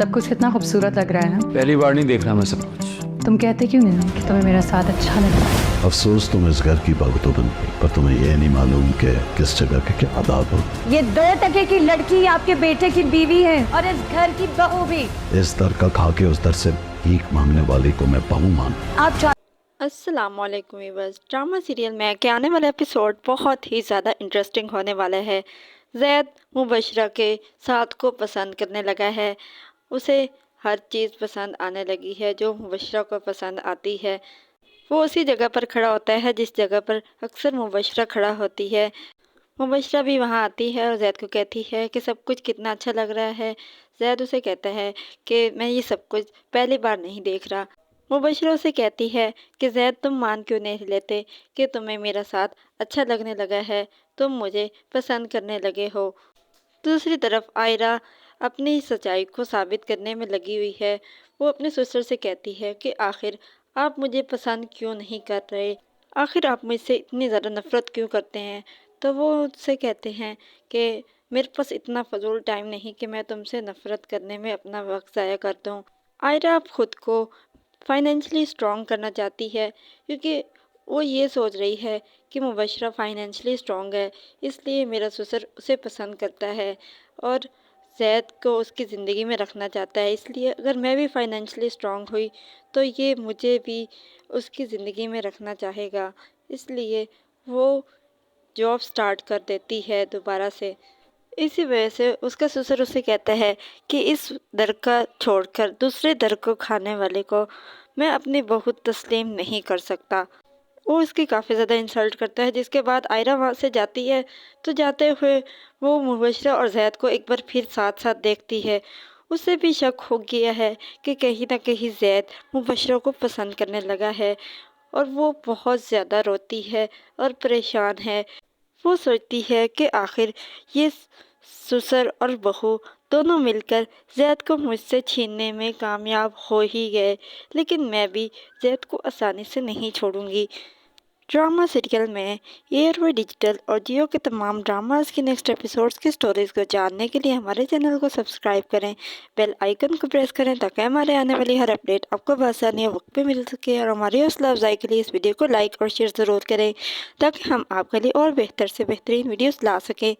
सब कुछ कितना खूबसूरत लग रहा है ना। पहली बार नहीं देख रहा मैं सब कुछ। तुम कहते क्यों नहीं हो कि तुम्हें मेरा साथ अच्छा लगता है? अफसोस तुम इस घर की बहू बन गई, पर तुम्हें यह नहीं मालूम कि किस जगह के क्या आदाब हो। ये 2 टके की लड़की आपके बेटे की बीवी है और इस घर की बहू भी। इस दर का खा के उस दर से भीख मांगने वाली को मैं बहू मान। आप अस्सलामुअलैकुम व्यूअर्स। ड्रामा सीरियल में के आने वाला एपिसोड बहुत ही ज़्यादा इंटरेस्टिंग होने वाला है। ज़ैद मुबशरा के साथ को पसंद करने लगा है। उसे हर चीज़ पसंद आने लगी है जो मुबशरा को पसंद आती है। वो उसी जगह पर खड़ा होता है जिस जगह पर अक्सर मुबशरा खड़ा होती है। मुबशरा भी वहाँ आती है और ज़ैद को कहती है कि सब कुछ कितना अच्छा लग रहा है। ज़ैद उसे कहता है कि मैं ये सब कुछ पहली बार नहीं देख रहा। मुबशरा उसे कहती है कि ज़ैद तुम मान क्यों नहीं लेते कि तुम्हें मेरा साथ अच्छा लगने लगा है, तुम मुझे पसंद करने लगे हो। दूसरी तरफ आयरा अपनी सच्चाई को साबित करने में लगी हुई है। वो अपने ससुर से कहती है कि आखिर आप मुझे पसंद क्यों नहीं कर रहे, आखिर आप मुझसे इतनी ज़्यादा नफ़रत क्यों करते हैं। तो वो उससे कहते हैं कि मेरे पास इतना फजूल टाइम नहीं कि मैं तुमसे नफ़रत करने में अपना वक्त ज़ाया कर दूँ। आयरा अब खुद को फाइनेंशियली स्ट्रॉन्ग करना चाहती है क्योंकि वो ये सोच रही है कि मुबशरा फाइनेंशियली स्ट्रॉन्ग है, इसलिए मेरा ससुर उसे पसंद करता है और ज़ैद को उसकी ज़िंदगी में रखना चाहता है। इसलिए अगर मैं भी फाइनेंशियली स्ट्रॉन्ग हुई तो ये मुझे भी उसकी ज़िंदगी में रखना चाहेगा। इसलिए वो जॉब स्टार्ट कर देती है दोबारा से। इसी वजह से उसका ससुर उसे कहता है कि इस दर का छोड़कर दूसरे दर को खाने वाले को मैं अपनी बहू तस्लीम नहीं कर सकता। वो उसकी काफ़ी ज़्यादा इंसल्ट करता है, जिसके बाद आयरा वहाँ से जाती है। तो जाते हुए वो मुबशरा और ज़ैद को एक बार फिर साथ साथ देखती है। उसे भी शक हो गया है कि कहीं ना कहीं ज़ैद मुबशरा को पसंद करने लगा है और वो बहुत ज़्यादा रोती है और परेशान है। वो सोचती है कि आखिर ये ससुर और बहू दोनों मिलकर ज़ैद को मुझसे छीनने में कामयाब हो ही गए, लेकिन मैं भी ज़ैद को आसानी से नहीं छोड़ूंगी। ड्रामा सीरियल में एयरवे डिजिटल और जियो के तमाम ड्रामास की नेक्स्ट एपिसोड्स की स्टोरीज को जानने के लिए हमारे चैनल को सब्सक्राइब करें, बेल आइकन को प्रेस करें ताकि हमारे आने वाली हर अपडेट आपको बआसानी वक्त पे मिल सके। और हमारी हौसला अफजाई के लिए इस वीडियो को लाइक और शेयर ज़रूर करें ताकि हम आपके लिए और बेहतर से बेहतरीन वीडियोस ला सकें।